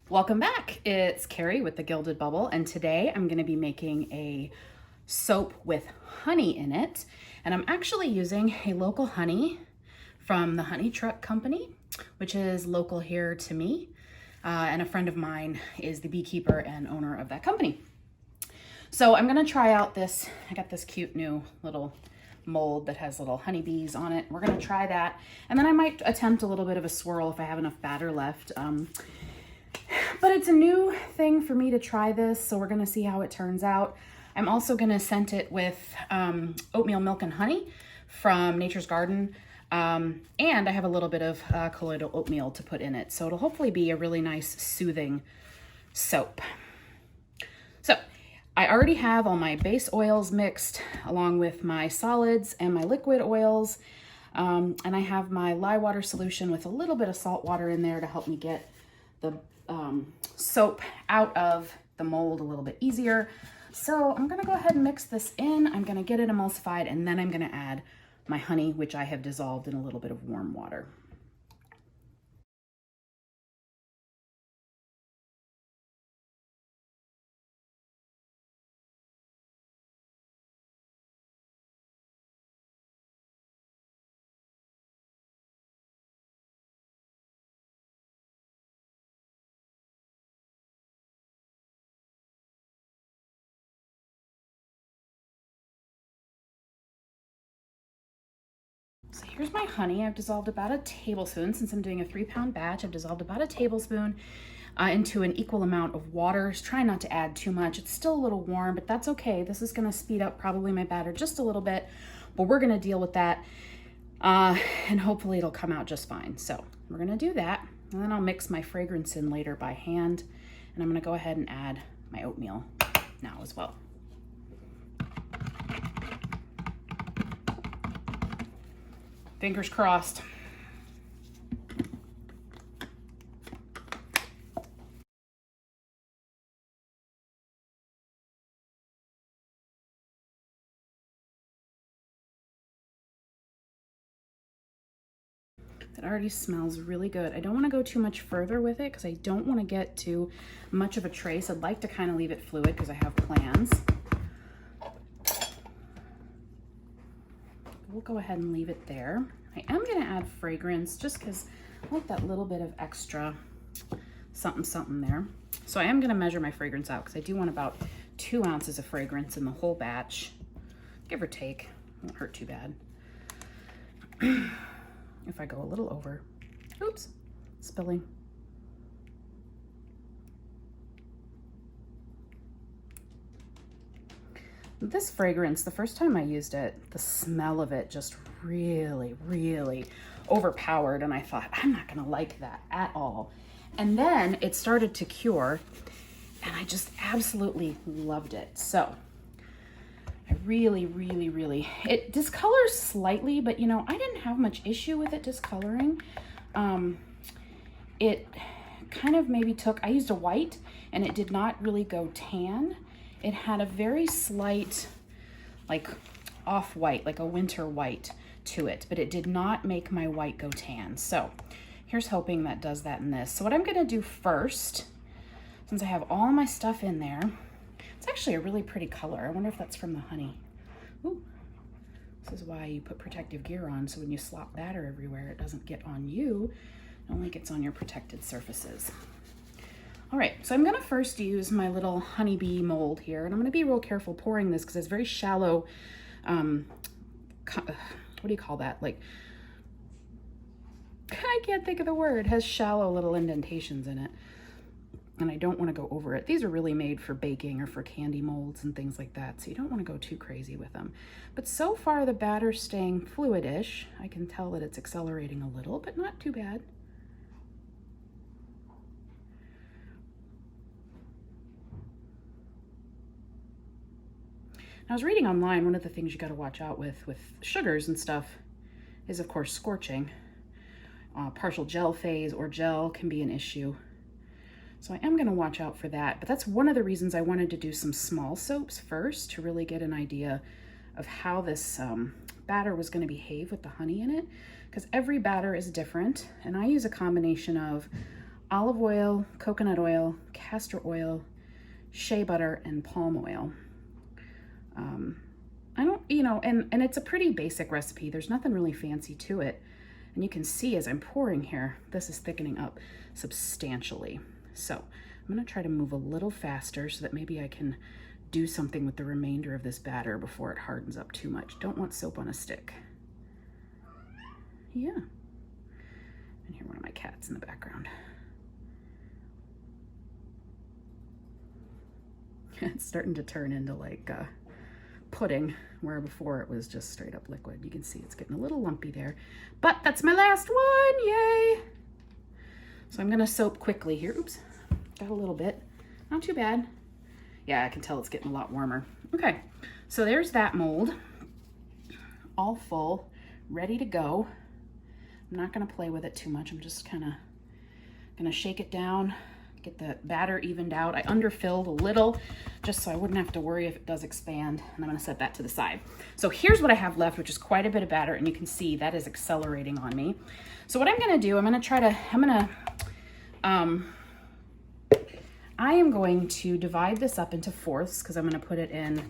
Welcome back. It's Carrie with the Gilded Bubble, and today I'm going to be making a soap with honey in it. And I'm actually using a local honey from the Honey Truck Company, which is local here to me. And a friend of mine is the beekeeper and owner of that company. So I'm going to try out this. I got this cute new little mold that has little honeybees on it. We're going to try that. And then I might attempt a little bit of a swirl if I have enough batter left. But it's a new thing for me to try this, so we're gonna see how it turns out. I'm also gonna scent it with oatmeal milk and honey from Nature's Garden. And I have a little bit of colloidal oatmeal to put in it. So it'll hopefully be a really nice, soothing soap. So I already have all my base oils mixed along with my solids and my liquid oils. And I have my lye water solution with a little bit of salt water in there to help me get the soap out of the mold a little bit easier. So I'm gonna go ahead and mix this in. I'm gonna get it emulsified, and then I'm gonna add my honey, which I have dissolved in a little bit of warm water. So here's my honey. I've dissolved about a tablespoon. Since I'm doing a 3-pound batch, I've dissolved about a tablespoon into an equal amount of water. Try not to add too much. It's still a little warm, but that's okay. This is gonna speed up probably my batter just a little bit, but we're gonna deal with that and hopefully it'll come out just fine. So we're gonna do that, and then I'll mix my fragrance in later by hand, and I'm gonna go ahead and add my oatmeal now as well. Fingers crossed. It already smells really good. I don't want to go too much further with it because I don't want to get too much of a trace. I'd like to kind of leave it fluid because I have plans. We'll go ahead and leave it there. I am going to add fragrance just because I like that little bit of extra something there. So I am going to measure my fragrance out because I do want about 2 ounces of fragrance in the whole batch, give or take. Won't hurt too bad. If I go a little over, oops, spilling. This fragrance, the first time I used it, the smell of it just really overpowered, and I thought, I'm not gonna like that at all. And then it started to cure, and I just absolutely loved it. So I really, it discolors slightly, but you know, I didn't have much issue with it discoloring. It kind of maybe took, I used a white and it did not really go tan. It had a very slight, like off-white, like a winter white to it, but it did not make my white go tan. So here's hoping that does that in this. So what I'm gonna do first, since I have all my stuff in there, it's actually a really pretty color. I wonder if that's from the honey. Ooh, this is why you put protective gear on, so when you slop batter everywhere, it doesn't get on you, it only gets on your protected surfaces. All right, so I'm gonna first use my little honeybee mold here, and I'm gonna be real careful pouring this because it's very shallow, what do you call that? Like, I can't think of the word. It has shallow little indentations in it, and I don't wanna go over it. These are really made for baking or for candy molds and things like that, so you don't wanna go too crazy with them. But so far the batter's staying fluidish. I can tell that it's accelerating a little, but not too bad. I was reading online, one of the things you got to watch out with sugars and stuff is, of course, scorching. Partial gel phase or gel can be an issue. So I am going to watch out for that. But that's one of the reasons I wanted to do some small soaps first to really get an idea of how this batter was going to behave with the honey in it. Because every batter is different. And I use a combination of olive oil, coconut oil, castor oil, shea butter, and palm oil. I don't, you know, and it's a pretty basic recipe. There's nothing really fancy to it. And you can see as I'm pouring here, this is thickening up substantially. So I'm gonna try to move a little faster so that maybe I can do something with the remainder of this batter before it hardens up too much. Don't want soap on a stick. Yeah. And hear one of my cats in the background. It's starting to turn into like pudding, where before it was just straight up liquid. You can see it's getting a little lumpy there, but that's my last one, yay! So I'm gonna soap quickly here. Oops, got a little bit, not too bad. Yeah, I can tell it's getting a lot warmer. Okay, so there's that mold, all full, ready to go. I'm not gonna play with it too much. I'm just kinda gonna shake it down, get the batter evened out. I underfilled a little just so I wouldn't have to worry if it does expand, and I'm gonna set that to the side. So here's what I have left, which is quite a bit of batter, and you can see that is accelerating on me. So what I'm gonna do, I am going to divide this up into fourths because I'm gonna put it in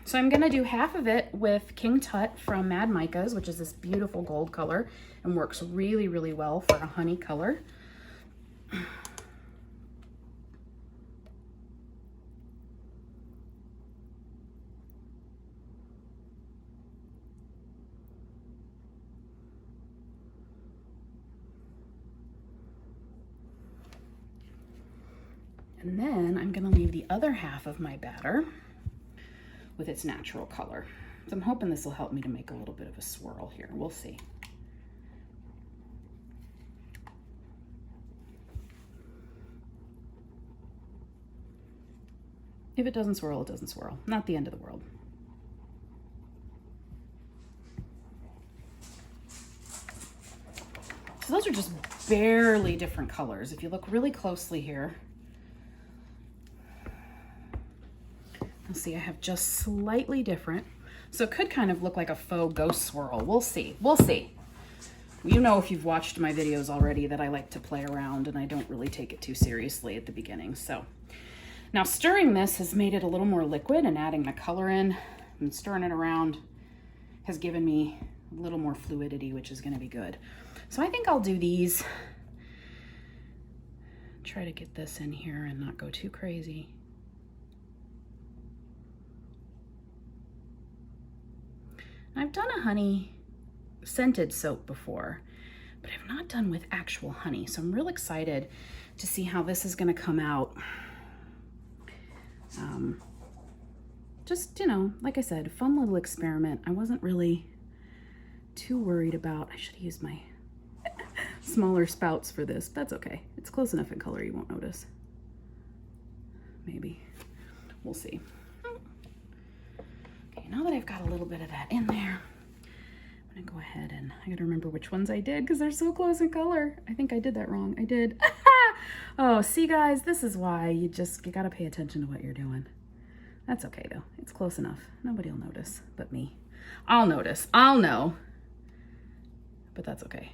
so I'm gonna do half of it with King Tut from Mad Micas, which is this beautiful gold color and works really, really well for a honey color. And then I'm gonna leave the other half of my batter with its natural color. So I'm hoping this will help me to make a little bit of a swirl here. We'll see. If it doesn't swirl, it doesn't swirl. Not the end of the world. So those are just barely different colors. If you look really closely here, you'll see I have just slightly different. So it could kind of look like a faux ghost swirl. We'll see. We'll see. You know, if you've watched my videos already, that I like to play around and I don't really take it too seriously at the beginning. So now stirring this has made it a little more liquid, and adding the color in and stirring it around has given me a little more fluidity, which is going to be good. So I think I'll do these. Try to get this in here and not go too crazy. I've done a honey scented soap before, but I've not done with actual honey. So I'm real excited to see how this is going to come out. Just, you know, like I said, fun little experiment. I wasn't really too worried about, I should have used my smaller spouts for this. That's okay. It's close enough in color you won't notice. Maybe. We'll see. Okay, now that I've got a little bit of that in there, I'm gonna go ahead and I gotta remember which ones I did because they're so close in color. I think I did that wrong. I did. Oh, see guys, this is why you gotta pay attention to what you're doing. That's okay though. It's close enough. Nobody will notice but me. I'll notice. I'll know. But that's okay.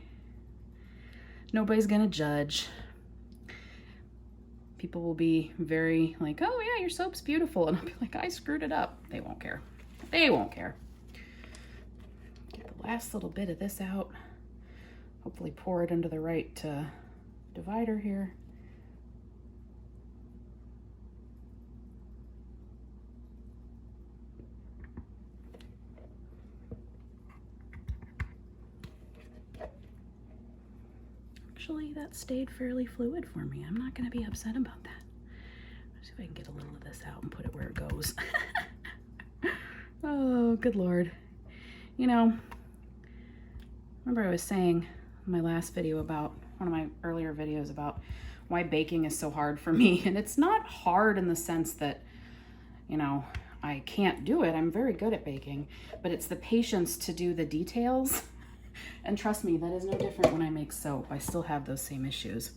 Nobody's gonna judge. People will be very like, oh yeah, your soap's beautiful. And I'll be like, I screwed it up. They won't care. They won't care. Get the last little bit of this out. Hopefully pour it into the right divider here. Actually, that stayed fairly fluid for me. I'm not going to be upset about that. Let's see if I can get a little of this out and put it where it goes. Oh, good Lord. You know, remember I was saying in my last video about, one of my earlier videos about why baking is so hard for me. And it's not hard in the sense that, you know, I can't do it. I'm very good at baking, but it's the patience to do the details And trust me, that is no different when I make soap. I still have those same issues.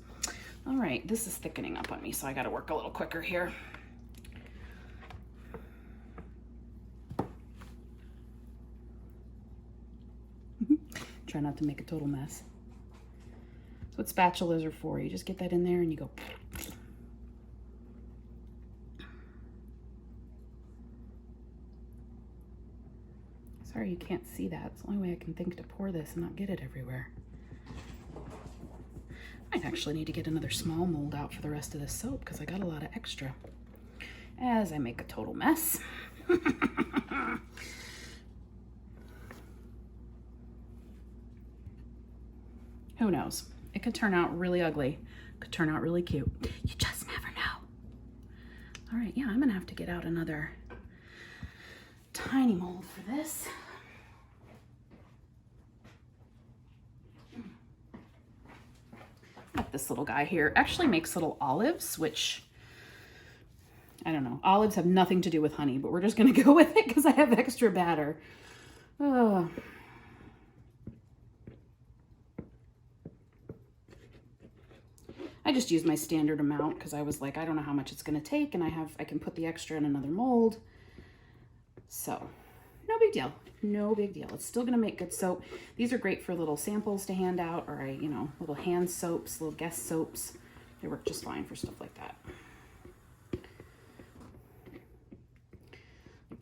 All right, this is thickening up on me, so I gotta work a little quicker here. Try not to make a total mess. That's what spatulas are for. You just get that in there and you go. Sorry you can't see that. It's the only way I can think to pour this and not get it everywhere. I actually need to get another small mold out for the rest of this soap because I got a lot of extra. As I make a total mess. Who knows? It could turn out really ugly. It could turn out really cute. You just never know. All right, yeah, I'm gonna have to get out another tiny mold for this. Got this little guy here. Actually makes little olives, which, I don't know. Olives have nothing to do with honey, but we're just gonna go with it because I have extra batter. Oh. I just used my standard amount because I was like, I don't know how much it's going to take, and I can put the extra in another mold. So, no big deal. No big deal. It's still going to make good soap. These are great for little samples to hand out, or little hand soaps, little guest soaps. They work just fine for stuff like that. You're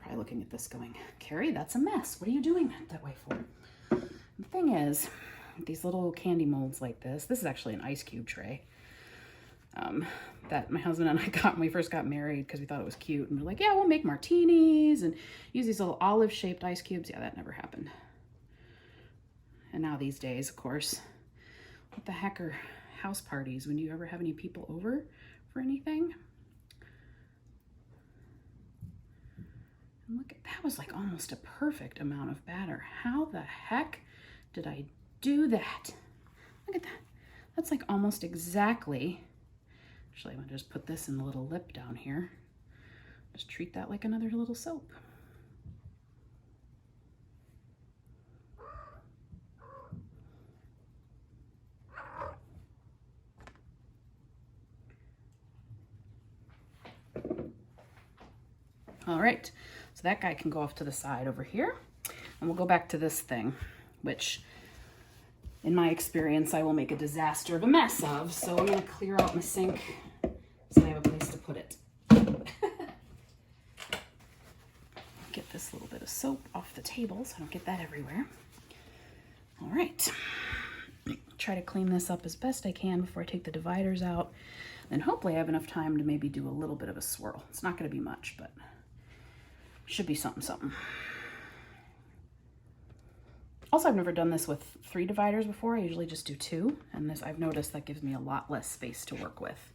probably looking at this going, Carrie, that's a mess. What are you doing that way for? The thing is, these little candy molds like this is actually an ice cube tray. That my husband and I got when we first got married because we thought it was cute, and we're like, yeah, we'll make martinis and use these little olive shaped ice cubes. Yeah, that never happened. And now these days, of course, what the heck are house parties? When do you ever have any people over for anything? And look, that was like almost a perfect amount of batter. How the heck did I do that? Look at that. That's like almost exactly. Actually, I'm gonna just put this in the little lip down here. Just treat that like another little soap. All right, so that guy can go off to the side over here, and we'll go back to this thing, which in my experience, I will make a disaster of a mess of. So I'm gonna clear out my sink so I have a place to put it. Get this little bit of soap off the table so I don't get that everywhere. All right, try to clean this up as best I can before I take the dividers out. Then hopefully I have enough time to maybe do a little bit of a swirl. It's not gonna be much, but should be something. Also, I've never done this with 3 dividers before. I usually just do 2, and this, I've noticed that gives me a lot less space to work with.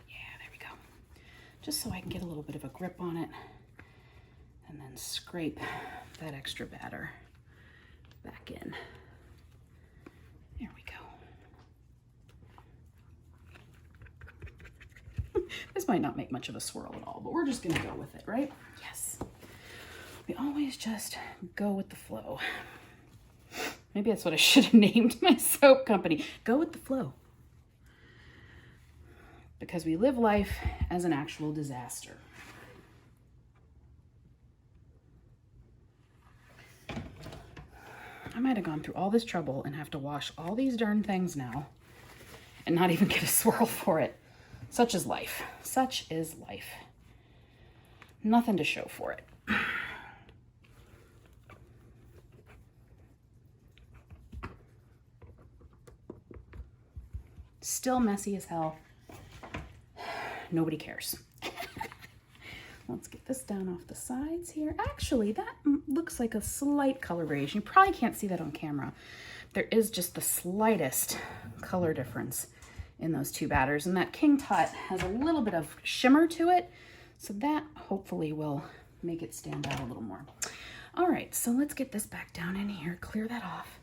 Yeah, there we go. Just so I can get a little bit of a grip on it, and then scrape that extra batter back in. There we go. This might not make much of a swirl at all, but we're just gonna go with it, right? Yes. We always just go with the flow. Maybe that's what I should have named my soap company. Go with the flow. Because we live life as an actual disaster. I might have gone through all this trouble and have to wash all these darn things now and not even get a swirl for it. Such is life. Such is life. Nothing to show for it. Still messy as hell. Nobody cares. Let's get this down off the sides here. Actually, that looks like a slight color variation. You probably can't see that on camera. There is just the slightest color difference in those 2 batters, and that King Tut has a little bit of shimmer to it, so that hopefully will make it stand out a little more. All right, so let's get this back down in here, clear that off.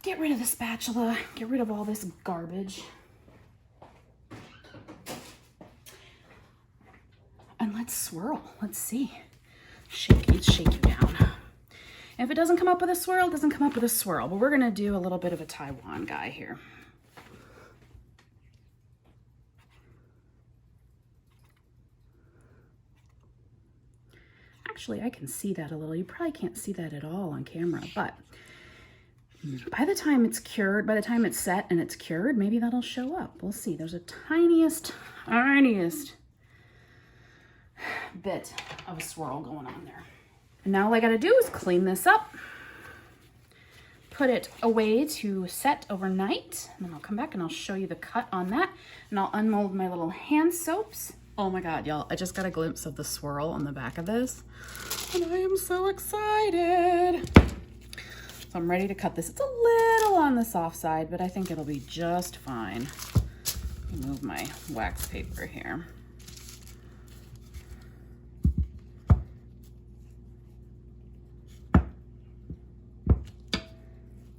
Get rid of the spatula, get rid of all this garbage. And let's swirl, let's see. Let's shake you down. If it doesn't come up with a swirl, it doesn't come up with a swirl. But we're gonna do a little bit of a Taiwan guy here. Actually, I can see that a little. You probably can't see that at all on camera, but by the time it's cured, by the time it's set and it's cured, maybe that'll show up. We'll see. There's a tiniest bit of a swirl going on there. And now all I gotta do is clean this up, put it away to set overnight, and then I'll come back and I'll show you the cut on that, and I'll unmold my little hand soaps. Oh my God, y'all, I just got a glimpse of the swirl on the back of this, and I am so excited. So I'm ready to cut this. It's a little on the soft side, but I think it'll be just fine. Move my wax paper here.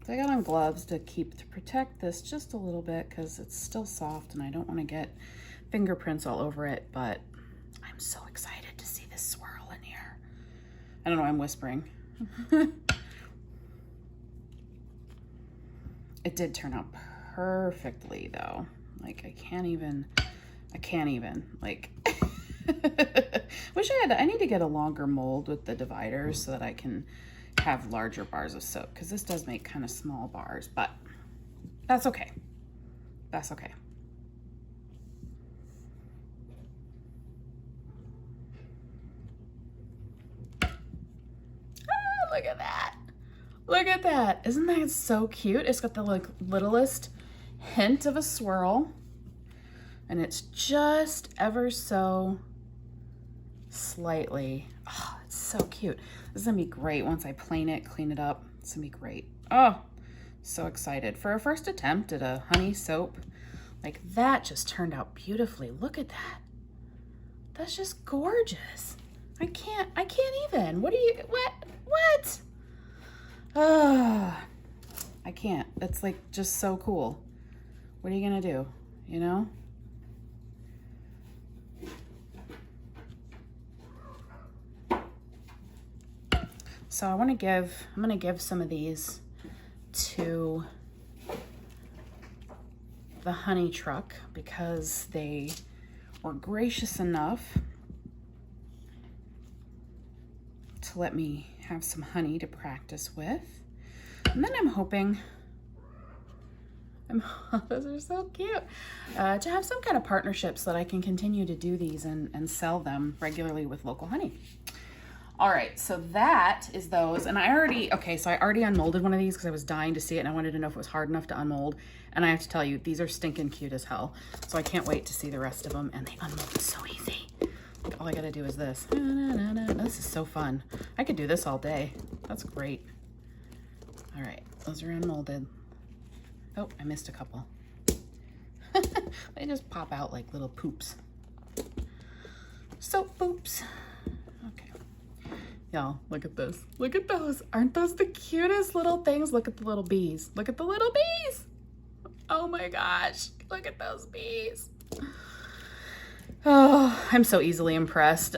So I got on gloves to protect this just a little bit because it's still soft and I don't want to get fingerprints all over it, but I'm so excited to see this swirl in here. I don't know, I'm whispering. It did turn out perfectly though. Like I can't even, like, I need to get a longer mold with the dividers so that I can have larger bars of soap, because this does make kind of small bars, but that's okay. That's okay. Ah, look at that. Look at that. Isn't that so cute? It's got the like littlest hint of a swirl, and it's just ever so slightly. Oh, it's so cute. This is gonna be great once I plane it, clean it up. It's gonna be great. Oh, so excited. For a first attempt at a honey soap, like that just turned out beautifully. Look at that. That's just gorgeous. I can't even. What? Oh, I can't. It's like just so cool. What are you gonna do? You know? So I'm gonna give some of these to the honey truck because they were gracious enough to let me have some honey to practice with. And then I'm hoping, those are so cute, to have some kind of partnership so that I can continue to do these and sell them regularly with local honey. All right, so that is those. And I already unmolded one of these because I was dying to see it and I wanted to know if it was hard enough to unmold. And I have to tell you, these are stinking cute as hell. So I can't wait to see the rest of them, and they unmold so easy. Like, all I gotta do is this. This is so fun. I could do this all day. That's great. All right, those are unmolded. Oh, I missed a couple. They just pop out like little poops. Soap poops. Okay. Y'all, look at this. Look at those. Aren't those the cutest little things? Look at the little bees. Look at the little bees. Oh my gosh. Look at those bees. Oh, I'm so easily impressed.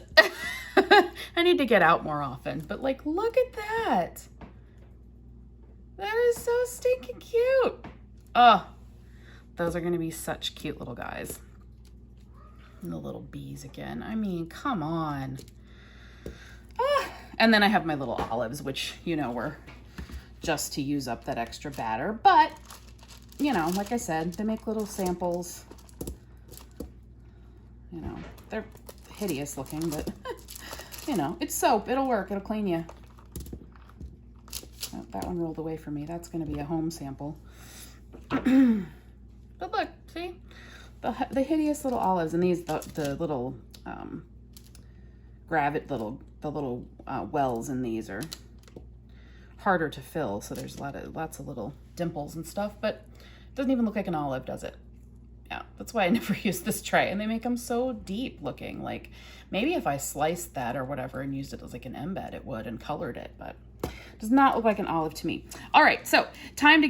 I need to get out more often, but like, look at that. That is so stinking cute. Oh, those are gonna be such cute little guys. And the little bees again. I mean, come on. Ah. And then I have my little olives, which, you know, were just to use up that extra batter. But, you know, like I said, they make little samples. You know, they're hideous looking, but, you know, it's soap. It'll work. It'll clean you. Oh, that one rolled away from me. That's going to be a home sample. But look, see? The hideous little olives, and these, the little wells in these are harder to fill, so there's lots of little dimples and stuff, but it doesn't even look like an olive, does it? Yeah, that's why I never use this tray, and they make them so deep looking. Like, maybe if I sliced that or whatever and used it as like an embed, it would, and colored it, but it does not look like an olive to me. All right, so time to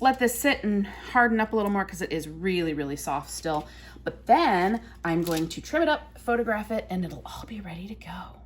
let this sit and harden up a little more because it is really, really soft still. But then I'm going to trim it up, photograph it, and it'll all be ready to go.